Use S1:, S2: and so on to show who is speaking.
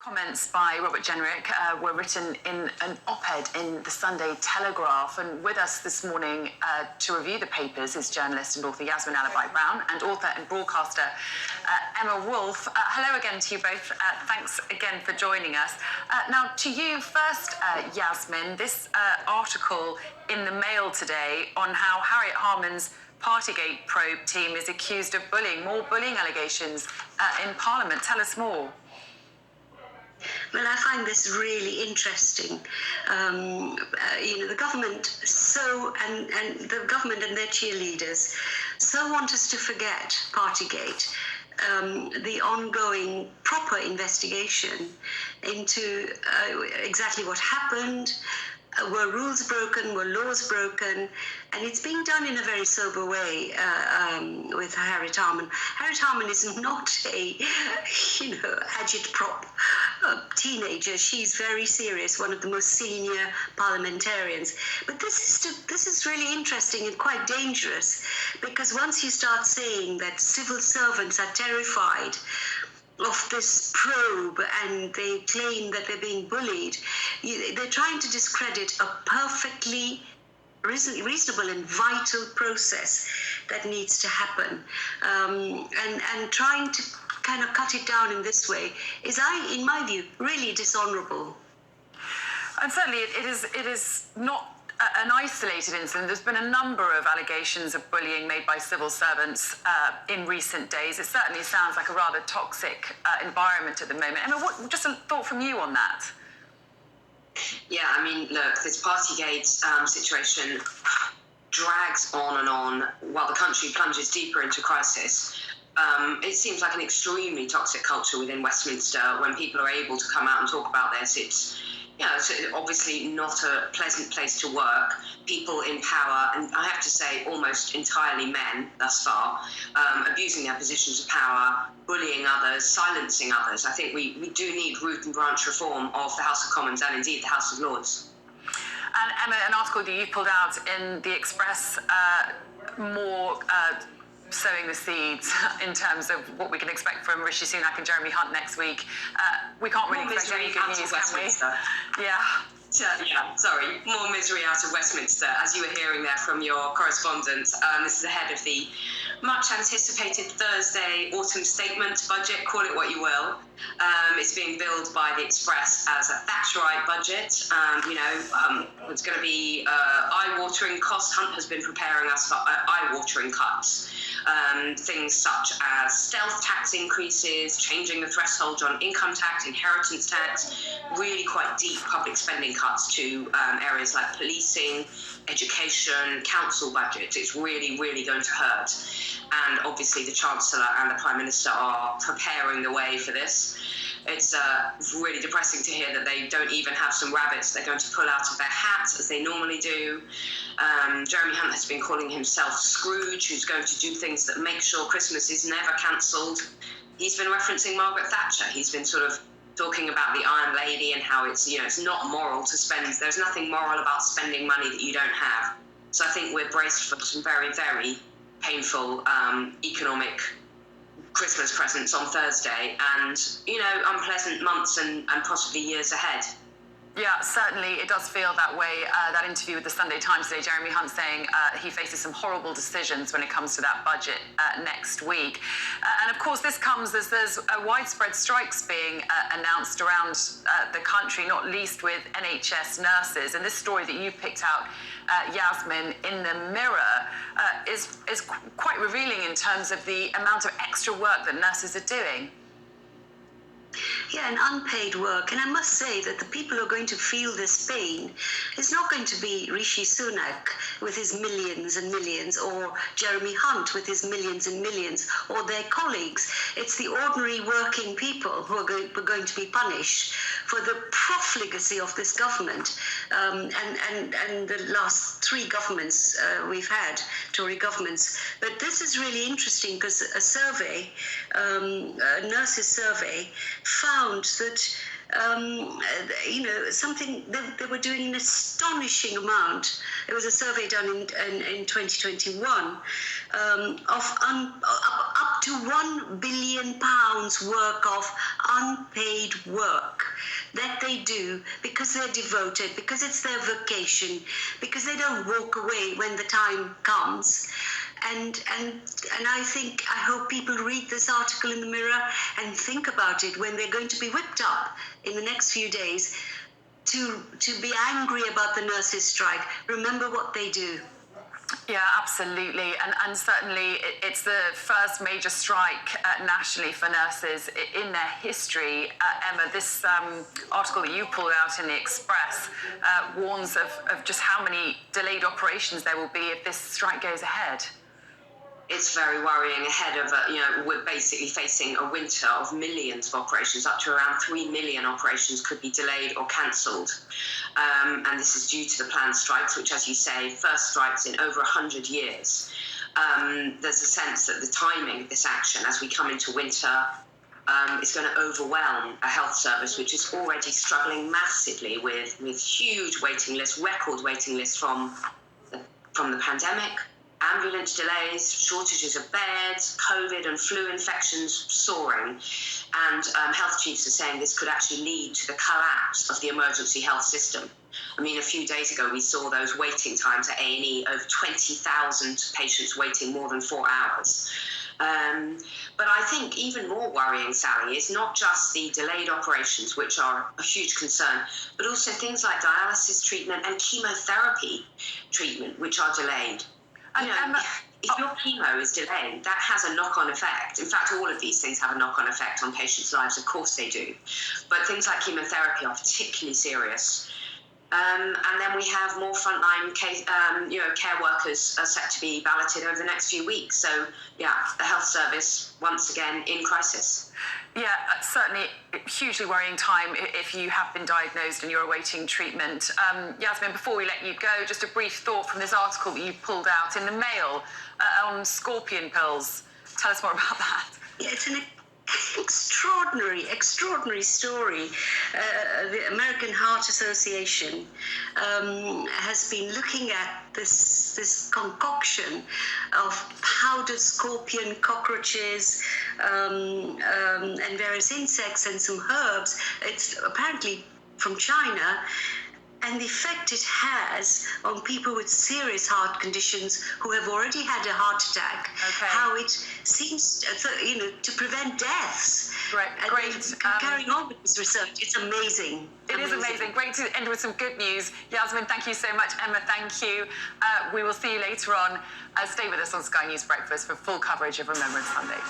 S1: Comments by Robert Jenrick were written in an op-ed in the Sunday Telegraph, and with us this morning to review the papers is journalist and author Yasmin Alibhai-Brown and author and broadcaster Emma Wolfe. Hello again to you both. Thanks again for joining us. Now to you first, Yasmin, this article in the Mail today on how Harriet Harman's Partygate probe team is accused of bullying, more bullying allegations in Parliament. Tell us more.
S2: Well, I find this really interesting. The government and the government and their cheerleaders so want us to forget Partygate, the ongoing proper investigation into exactly what happened. Were rules broken? Were laws broken? And it's being done in a very sober way with Harriet Harman. Harriet Harman is not a, agitprop teenager. She's very serious, one of the most senior parliamentarians. But this is really interesting and quite dangerous, because once you start saying that civil servants are terrified of this probe and they claim that they're being bullied, they're trying to discredit a perfectly reasonable and vital process that needs to happen. And trying to kind of cut it down in this way is, in my view, really dishonourable.
S1: And certainly it is not an isolated incident. There's been a number of allegations of bullying made by civil servants in recent days. It certainly sounds like a rather toxic environment at the moment. Emma, just a thought from you on that?
S3: Yeah, I mean, look, this Partygate situation drags on and on while the country plunges deeper into crisis. It seems like an extremely toxic culture within Westminster. When people are able to come out and talk about this, it's obviously not a pleasant place to work. People in power, and I have to say almost entirely men thus far, abusing their positions of power, bullying others, silencing others. I think we do need root and branch reform of the House of Commons and indeed the House of Lords.
S1: And Emma, an article that you pulled out in The Express, more sowing the seeds in terms of what we can expect from Rishi Sunak and Jeremy Hunt next week. We can't really expect any good news, can we?
S3: More misery out of Westminster. As you were hearing there from your correspondent, this is ahead of the much anticipated Thursday autumn statement budget, call it what you will. It's being billed by The Express as a Thatcherite budget. It's going to be eye-watering costs. Hunt has been preparing us for eye-watering cuts. Things such as stealth tax increases, changing the threshold on income tax, inheritance tax, really quite deep public spending cuts to areas like policing, education, council budgets. It's really, really going to hurt. And obviously the Chancellor and the Prime Minister are preparing the way for this. It's really depressing to hear that they don't even have some rabbits they're going to pull out of their hat as they normally do. Jeremy Hunt has been calling himself Scrooge, who's going to do things that make sure Christmas is never cancelled. He's been referencing Margaret Thatcher. He's been sort of talking about the Iron Lady and how it's not moral to spend. There's nothing moral about spending money that you don't have. So I think we're braced for some very, very painful economic Christmas presents on Thursday and, unpleasant months and possibly years ahead.
S1: Yeah, certainly it does feel that way. That interview with the Sunday Times today, Jeremy Hunt saying he faces some horrible decisions when it comes to that budget next week. And of course, this comes as there's widespread strikes being announced around the country, not least with NHS nurses. And this story that you picked out, Yasmin, in the Mirror, is quite revealing in terms of the amount of extra work that nurses are doing.
S2: Yeah, and unpaid work. And I must say that the people who are going to feel this pain is not going to be Rishi Sunak with his millions and millions, or Jeremy Hunt with his millions and millions, or their colleagues. It's the ordinary working people who are going to be punished for the profligacy of this government and the last three governments we've had, Tory governments. But this is really interesting because a survey, a nurses survey, found that something they were doing an astonishing amount. It was a survey done in 2021 of up to £1 billion work of unpaid work that they do because they're devoted, because it's their vocation, because they don't walk away when the time comes. And I hope people read this article in the Mirror and think about it when they're going to be whipped up in the next few days to be angry about the nurses' strike. Remember what they do.
S1: Yeah, absolutely. And certainly it's the first major strike nationally for nurses in their history. Emma, this article that you pulled out in the Express warns of just how many delayed operations there will be if this strike goes ahead.
S3: It's very worrying ahead of, we're basically facing a winter of millions of operations. Up to around 3 million operations could be delayed or cancelled. And this is due to the planned strikes, which, as you say, first strikes in over 100 years. There's a sense that the timing of this action as we come into winter is going to overwhelm a health service which is already struggling massively with huge waiting lists, record waiting lists from the pandemic. Ambulance delays, shortages of beds, COVID and flu infections soaring, and health chiefs are saying this could actually lead to the collapse of the emergency health system. I mean, a few days ago we saw those waiting times at A&E, over 20,000 patients waiting more than 4 hours. But I think even more worrying, Sally, is not just the delayed operations, which are a huge concern, but also things like dialysis treatment and chemotherapy treatment, which are delayed. If your chemo is delayed, that has a knock-on effect. In fact, all of these things have a knock-on effect on patients' lives. Of course they do. But things like chemotherapy are particularly serious. And then we have more frontline care workers are set to be balloted over the next few weeks. So, yeah, the health service, once again, in crisis.
S1: Yeah, certainly hugely worrying time if you have been diagnosed and you're awaiting treatment. Yasmin, before we let you go, just a brief thought from this article that you pulled out in the Mail on scorpion pills. Tell us more about that.
S2: Yeah, it's an extraordinary story. The American Heart Association has been looking at this concoction of powdered scorpion, cockroaches, and various insects and some herbs. It's apparently from China. And the effect it has on people with serious heart conditions who have already had a heart attack, how it seems, to prevent deaths.
S1: Great.
S2: Carrying on with this research, it's amazing.
S1: It is amazing. Great to end with some good news. Yasmin, thank you so much. Emma, thank you. We will see you later on. Stay with us on Sky News Breakfast for full coverage of Remembrance Sunday.